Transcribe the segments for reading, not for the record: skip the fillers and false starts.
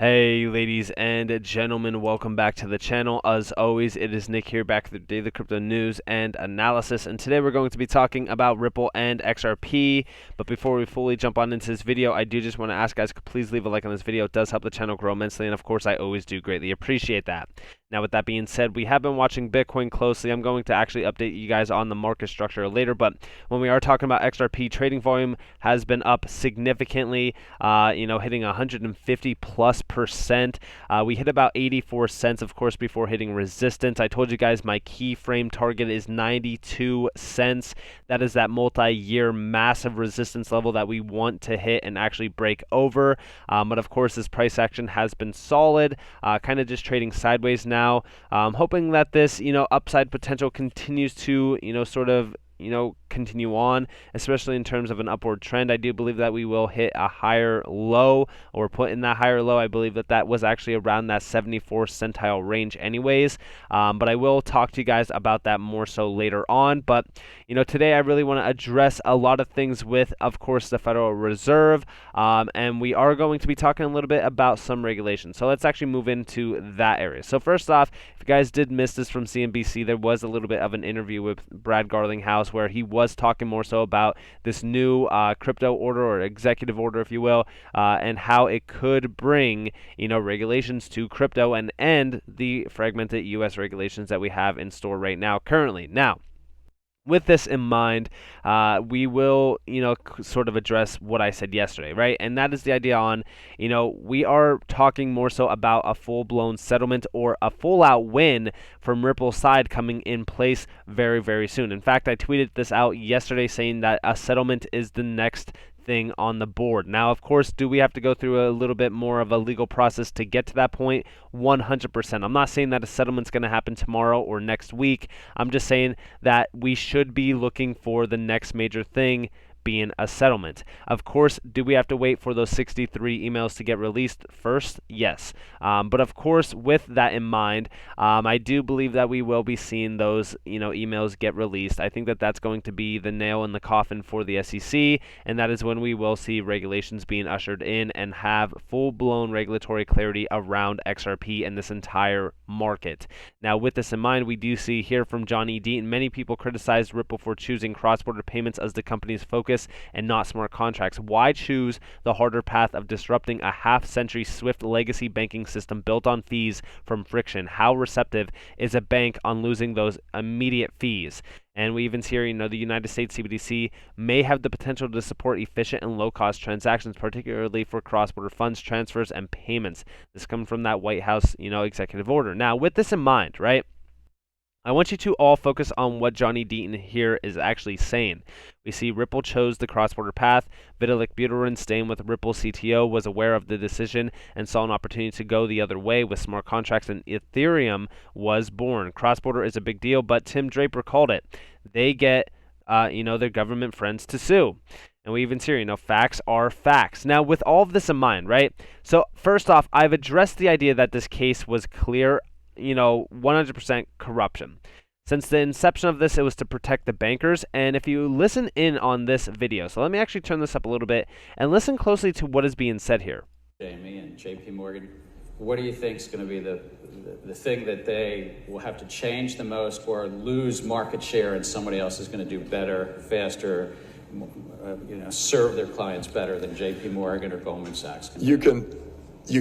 Hey ladies and gentlemen, welcome back to the channel. As always, it is Nick here, back with the daily crypto news and analysis, and today we're going to be talking about Ripple and XRP. But before we fully jump on into this video, I do just want to ask guys, please leave a like on this video. It does help the channel grow immensely, and of course I always do greatly appreciate that. Now with that being said, we have been watching Bitcoin closely. I'm going to actually update you guys on the market structure later, but when we are talking about XRP, trading volume has been up significantly, hitting 150+%. We hit about 84 cents, of course, before hitting resistance. I told you guys my keyframe target is 92 cents. That is that multi-year massive resistance level that we want to hit and actually break over. But of course, this price action has been solid, kind of just trading sideways now. Hoping that this, upside potential continues to, continue on, especially in terms of an upward trend. I do believe that we will hit a higher low, or put in that higher low. I believe that that was actually around that 74 centile range anyways, but I will talk to you guys about that more so later on. But today I really want to address a lot of things with, of course, the Federal Reserve, and we are going to be talking a little bit about some regulations. So let's actually move into that area. So first off, if you guys did miss this from CNBC, there was a little bit of an interview with Brad Garlinghouse where he was talking more so about this new crypto order, or executive order, if you will, and how it could bring, regulations to crypto and end the fragmented U.S. regulations that we have in store right now currently. Now, with this in mind, we will, sort of address what I said yesterday, right? And that is the idea on, we are talking more so about a full-blown settlement or a full-out win from Ripple's side coming in place very, very soon. In fact, I tweeted this out yesterday saying that a settlement is the next thing on the board. Now, of course, do we have to go through a little bit more of a legal process to get to that point? 100%. I'm not saying that a settlement's going to happen tomorrow or next week. I'm just saying that we should be looking for the next major thing being a settlement. Of course, do we have to wait for those 63 emails to get released first? Yes. But of course, with that in mind, I do believe that we will be seeing those, emails get released. I think that that's going to be the nail in the coffin for the SEC, and that is when we will see regulations being ushered in and have full-blown regulatory clarity around XRP and this entire market. Now, with this in mind, we do see here from John E. Deaton, many people criticize Ripple for choosing cross-border payments as the company's focus and not smart contracts. Why choose the harder path of disrupting a half-century SWIFT legacy banking system built on fees from friction? How receptive is a bank on losing those immediate fees? And we even see here, the United States CBDC may have the potential to support efficient and low-cost transactions, particularly for cross-border funds transfers and payments. This comes from that White House, executive order. Now, with this in mind, right, I want you to all focus on what Johnny Deaton here is actually saying. We see Ripple chose the cross-border path. Vitalik Buterin, staying with Ripple CTO, was aware of the decision and saw an opportunity to go the other way with smart contracts, and Ethereum was born. Cross-border is a big deal, but Tim Draper called it. They get, their government friends to sue. And we even see, facts are facts. Now, with all of this in mind, right? So first off, I've addressed the idea that this case was clear 100% corruption. Since the inception of this, it was to protect the bankers. And if you listen in on this video, so let me actually turn this up a little bit and listen closely to what is being said here. Jamie and JP Morgan, what do you think is going to be the thing that they will have to change the most or lose market share and somebody else is going to do better, faster, serve their clients better than JP Morgan or Goldman Sachs? You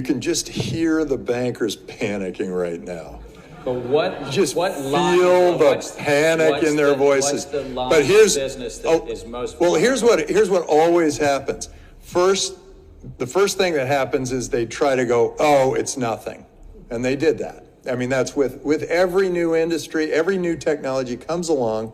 can just hear the bankers panicking right now. But what just what feel line, the panic in their voices. What's the line but here's of business that is most well. Here's what always happens. The first thing that happens is they try to go, oh, it's nothing, and they did that. I mean, that's with every new industry, every new technology comes along.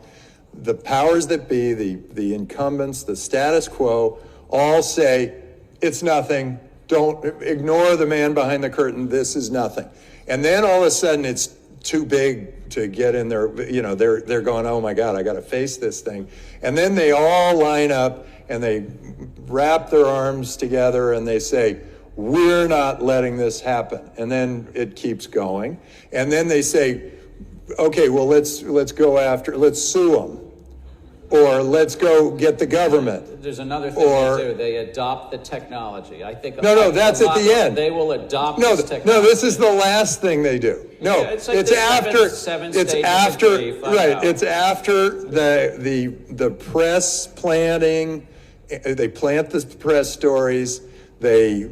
The powers that be, the incumbents, the status quo, all say it's nothing. Don't ignore the man behind the curtain. This is nothing. And then all of a sudden it's too big to get in there. They're going, oh my God, I got to face this thing. And then they all line up and they wrap their arms together and they say, we're not letting this happen. And then it keeps going. And then they say, okay, well, let's sue them. or let's go get the government. There's another thing Or- there too. They adopt the technology. I think. No, that's at the end. They will adopt No, this technology. no, this is the last thing they do. No, Yeah, it's like it's the after. seven It's stages after. of grief, I Right. know. It's after the press planting. They plant the press stories. They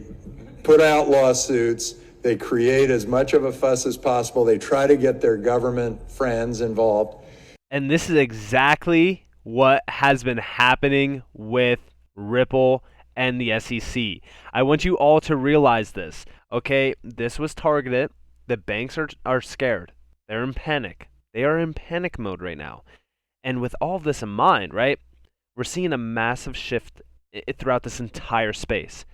put out lawsuits. They create as much of a fuss as possible. They try to get their government friends involved. And this is exactly what has been happening with Ripple and the SEC. I want you all to realize this, okay? This was targeted. The banks are scared. They're in panic. They are in panic mode right now. And with all of this in mind, right, we're seeing a massive shift throughout this entire space.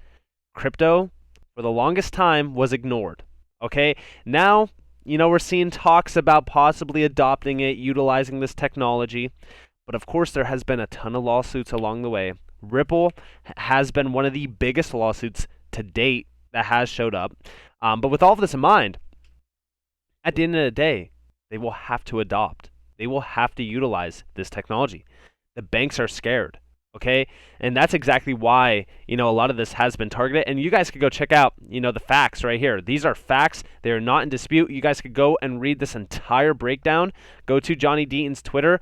Crypto, for the longest time, was ignored, okay? Now, we're seeing talks about possibly adopting it, utilizing this technology. But of course, there has been a ton of lawsuits along the way. Ripple has been one of the biggest lawsuits to date that has showed up. But with all of this in mind, at the end of the day, they will have to adopt. They will have to utilize this technology. The banks are scared, okay? And that's exactly why, a lot of this has been targeted. And you guys could go check out, the facts right here. These are facts. They are not in dispute. You guys could go and read this entire breakdown. Go to Johnny Deaton's Twitter.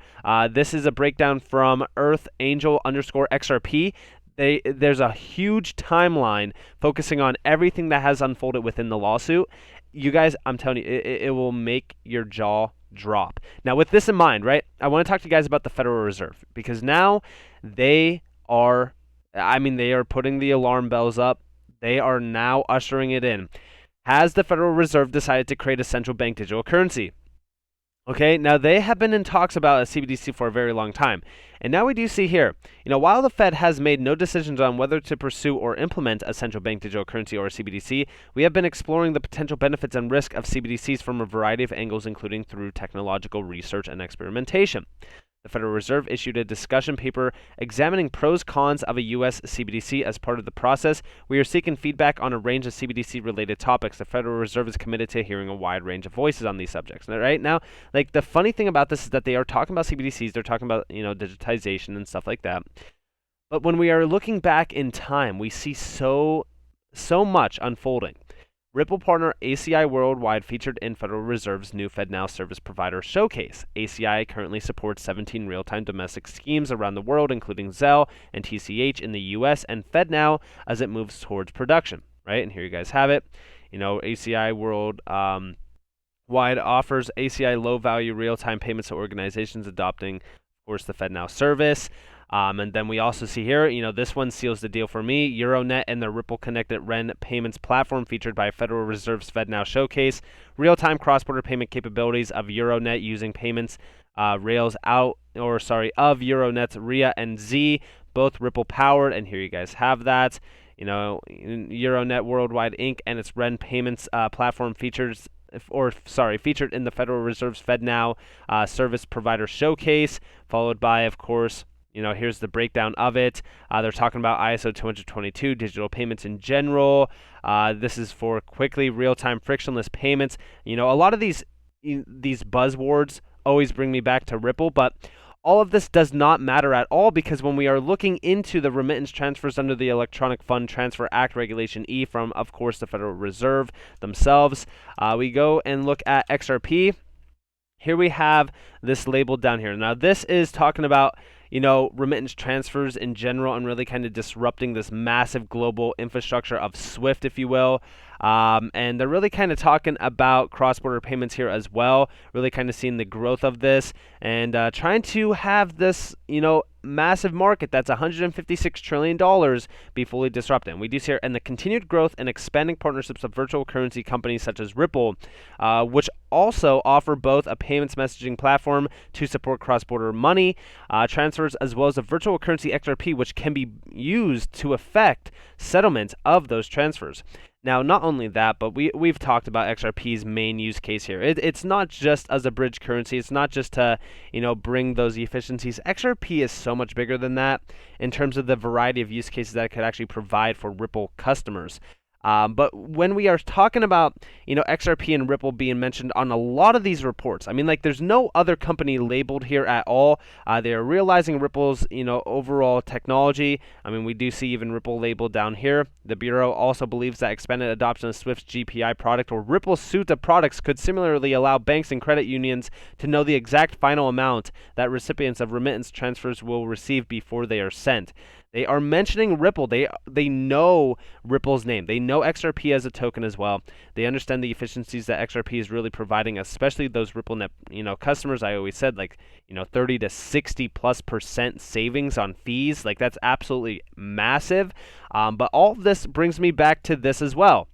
This is a breakdown from EarthAngel_XRP. There's a huge timeline focusing on everything that has unfolded within the lawsuit. You guys, I'm telling you, it will make your jaw drop. Now, with this in mind, right, I want to talk to you guys about the Federal Reserve, because now they are putting the alarm bells up. They are now ushering it in. Has the Federal Reserve decided to create a central bank digital currency? Okay, now they have been in talks about a CBDC for a very long time. And now we do see here, while the Fed has made no decisions on whether to pursue or implement a central bank digital currency or a CBDC, we have been exploring the potential benefits and risk of CBDCs from a variety of angles, including through technological research and experimentation. The Federal Reserve issued a discussion paper examining pros cons of a U.S. CBDC. As part of the process, we are seeking feedback on a range of CBDC-related topics. The Federal Reserve is committed to hearing a wide range of voices on these subjects. Right now, the funny thing about this is that they are talking about CBDCs. They're talking about digitization and stuff like that. But when we are looking back in time, we see so much unfolding. Ripple partner ACI Worldwide featured in Federal Reserve's new FedNow service provider showcase. ACI currently supports 17 real-time domestic schemes around the world, including Zelle and TCH in the U.S. and FedNow as it moves towards production. Right, and here you guys have it. ACI Worldwide offers ACI low-value real-time payments to organizations adopting, of course, the FedNow service. And then we also see here, this one seals the deal for me. Euronet and the Ripple Connected REN payments platform featured by Federal Reserve's FedNow showcase. Real-time cross-border payment capabilities of Euronet using payments rails of Euronet's RIA and Z, both Ripple powered. And here you guys have that. Euronet Worldwide Inc. and its REN payments platform featured in the Federal Reserve's FedNow service provider showcase, followed by, of course, here's the breakdown of it. They're talking about ISO 222, digital payments in general. This is for quickly, real-time, frictionless payments. A lot of these buzzwords always bring me back to Ripple, but all of this does not matter at all, because when we are looking into the remittance transfers under the Electronic Fund Transfer Act Regulation E from, of course, the Federal Reserve themselves, we go and look at XRP. Here we have this labeled down here. Now, this is talking about remittance transfers in general and really kind of disrupting this massive global infrastructure of SWIFT, if you will. And they're really kind of talking about cross-border payments here as well, really kind of seeing the growth of this and trying to have this, massive market that's $156 trillion be fully disrupted. And we do see here, and the continued growth and expanding partnerships of virtual currency companies such as Ripple, which also offer both a payments messaging platform to support cross-border money transfers, as well as a virtual currency XRP, which can be used to affect settlement of those transfers. Now, not only that, but we've talked about XRP's main use case here. It's not just as a bridge currency. It's not just to, bring those efficiencies. XRP is so much bigger than that in terms of the variety of use cases that it could actually provide for Ripple customers. But when we are talking about, XRP and Ripple being mentioned on a lot of these reports, I mean, like, there's no other company labeled here at all. They are realizing Ripple's, overall technology. I mean, we do see even Ripple labeled down here. The Bureau also believes that expanded adoption of Swift's GPI product or Ripple's suite of products could similarly allow banks and credit unions to know the exact final amount that recipients of remittance transfers will receive before they are sent. They are mentioning Ripple. They know Ripple's name. They know XRP as a token as well. They understand the efficiencies that XRP is really providing, especially those RippleNet, customers. I always said, like, 30 to 60+% savings on fees. Like, that's absolutely massive. But all of this brings me back to this as well.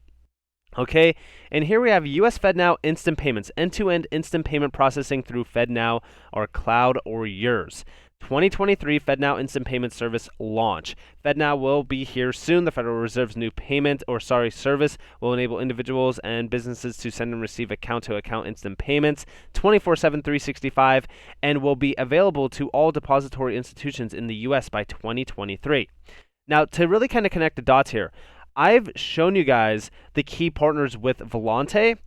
Okay, and here we have US FedNow instant payments, end-to-end instant payment processing through FedNow or cloud or yours. 2023 FedNow Instant Payment Service launch. FedNow will be here soon. The Federal Reserve's new service will enable individuals and businesses to send and receive account-to-account instant payments 24/7, 365, and will be available to all depository institutions in the U.S. by 2023. Now, to really kind of connect the dots here, I've shown you guys the key partners with Volante.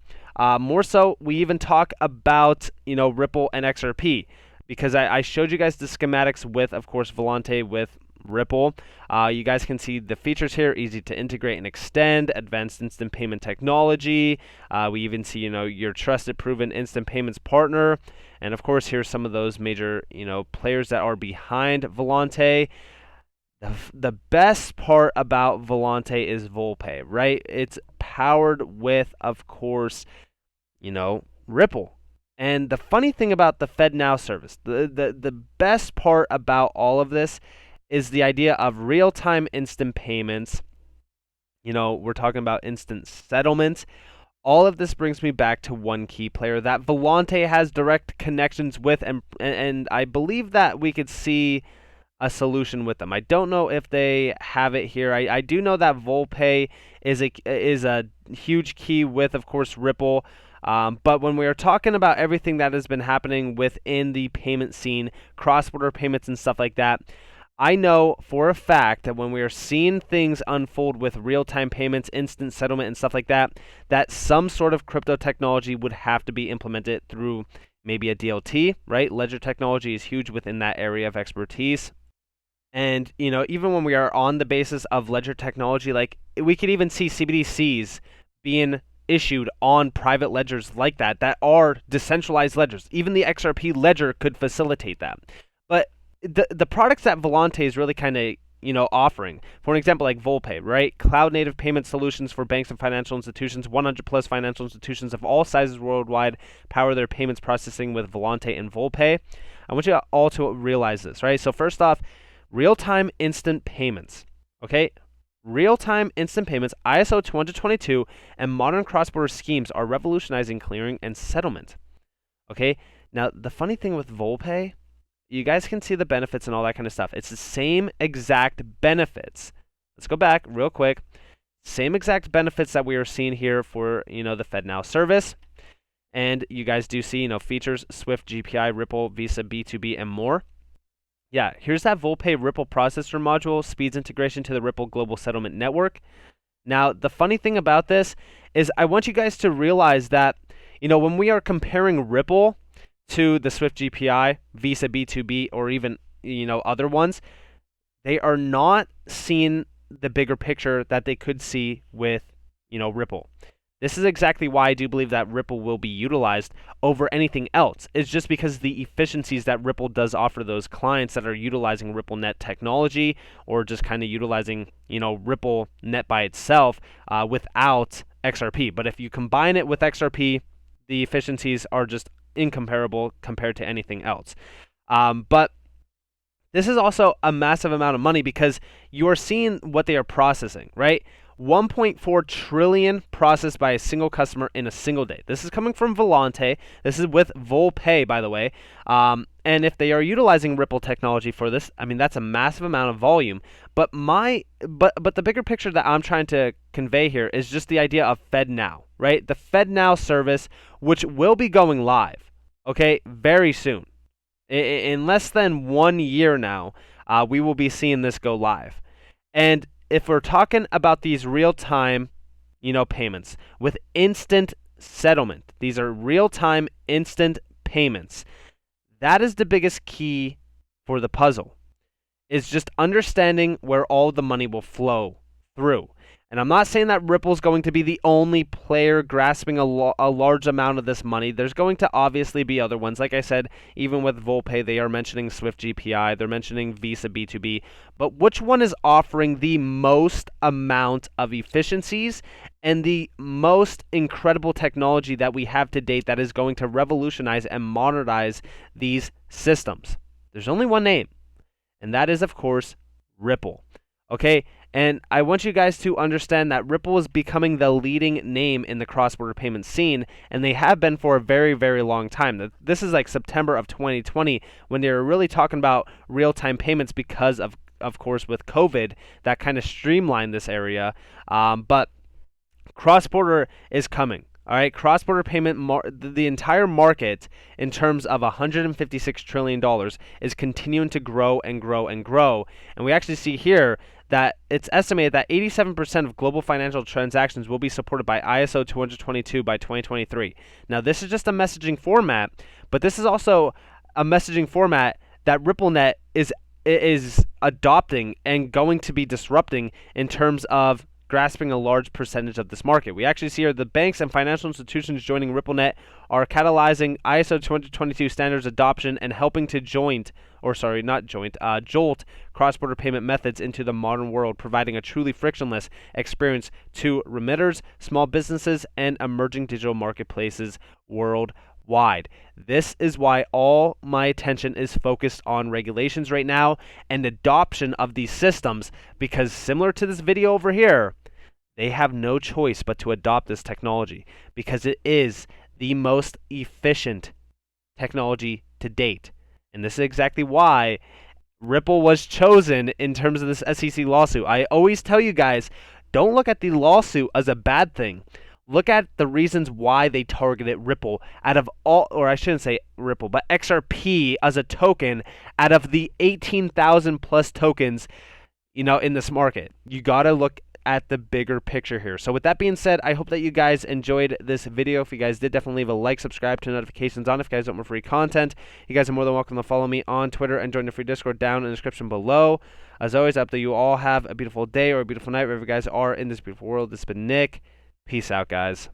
More so, we even talk about, Ripple and XRP. Because I showed you guys the schematics with, of course, Volante with Ripple. You guys can see the features here, easy to integrate and extend, advanced instant payment technology. We even see, your trusted, proven instant payments partner. And of course, here's some of those major, players that are behind Volante. The best part about Volante is Volpay, right? It's powered with, of course, Ripple. And the funny thing about the FedNow service, the best part about all of this is the idea of real-time instant payments. We're talking about instant settlements. All of this brings me back to one key player that Volante has direct connections with, and I believe that we could see a solution with them. I don't know if they have it here. I do know that Volpay is a huge key with, of course, Ripple. But when we are talking about everything that has been happening within the payment scene, cross-border payments and stuff like that, I know for a fact that when we are seeing things unfold with real-time payments, instant settlement and stuff like that, that some sort of crypto technology would have to be implemented through maybe a DLT, right? Ledger technology is huge within that area of expertise. And, even when we are on the basis of ledger technology, like, we could even see CBDCs being issued on private ledgers like that are decentralized ledgers. Even the XRP ledger could facilitate that. But the products that Volante is really kind of, offering, for an example, like Volpay, right? Cloud native payment solutions for banks and financial institutions. 100+ financial institutions of all sizes worldwide power their payments processing with Volante and Volpay. I want you all to realize this, right? So first off, real-time instant payments, okay? Real-time instant payments, ISO 222, and modern cross-border schemes are revolutionizing clearing and settlement. Okay, now the funny thing with Volpay, you guys can see the benefits and all that kind of stuff. It's the same exact benefits. Let's go back real quick. Same exact benefits that we are seeing here for, the FedNow service. And you guys do see, features, Swift, GPI, Ripple, Visa, B2B, and more. Yeah, here's that Volpay Ripple processor module, speeds integration to the Ripple Global Settlement Network. Now, the funny thing about this is I want you guys to realize that, when we are comparing Ripple to the Swift GPI, Visa B2B, or even, other ones, they are not seeing the bigger picture that they could see with, Ripple. This is exactly why I do believe that Ripple will be utilized over anything else. It's just because the efficiencies that Ripple does offer those clients that are utilizing RippleNet technology or just kind of utilizing, RippleNet by itself without XRP. But if you combine it with XRP, the efficiencies are just incomparable compared to anything else. But this is also a massive amount of money because you are seeing what they are processing, right? 1.4 trillion processed by a single customer in a single day. This is coming from Volante. This is with Volpay, by the way. And if they are utilizing Ripple technology for this, I mean, that's a massive amount of volume. But the bigger picture that I'm trying to convey here is just the idea of FedNow, right? The FedNow service, which will be going live, okay, very soon. In less than 1 year now, we will be seeing this go live. And if we're talking about these real-time, payments with instant settlement. These are real-time instant payments. That is the biggest key for the puzzle, is just understanding where all the money will flow through. And I'm not saying that Ripple's going to be the only player grasping a large amount of this money. There's going to obviously be other ones. Like I said, even with Volpay, they are mentioning Swift GPI. They're mentioning Visa B2B. But which one is offering the most amount of efficiencies and the most incredible technology that we have to date that is going to revolutionize and modernize these systems? There's only one name, and that is, of course, Ripple. Okay? And I want you guys to understand that Ripple is becoming the leading name in the cross-border payment scene, and they have been for a very, very long time. This is like September of 2020 when they were really talking about real-time payments because of course, with COVID, that kind of streamlined this area. But cross-border is coming. All right, cross-border payment, the entire market in terms of $156 trillion is continuing to grow and grow and grow. And we actually see here that it's estimated that 87% of global financial transactions will be supported by ISO 222 by 2023. Now, this is just a messaging format, but this is also a messaging format that RippleNet is adopting and going to be disrupting in terms of grasping a large percentage of this market. We actually see here the banks and financial institutions joining RippleNet are catalyzing ISO 222 standards adoption and helping to jolt cross-border payment methods into the modern world, providing a truly frictionless experience to remitters, small businesses, and emerging digital marketplaces worldwide. This is why all my attention is focused on regulations right now and adoption of these systems, because similar to this video over here, they have no choice but to adopt this technology because it is the most efficient technology to date. And this is exactly why Ripple was chosen in terms of this SEC lawsuit. I always tell you guys, don't look at the lawsuit as a bad thing. Look at the reasons why they targeted Ripple out of all, or I shouldn't say Ripple, but XRP as a token out of the 18,000 plus tokens, in this market. You got to look at the bigger picture here. So with that being said, I hope that you guys enjoyed this video. If you guys did, definitely leave a like, subscribe, turn notifications on. If you guys want more free content, you guys are more than welcome to follow me on Twitter and join the free Discord down in the description below. As always, I hope that you all have a beautiful day or a beautiful night wherever you guys are in this beautiful world. This has been Nick. Peace out, guys.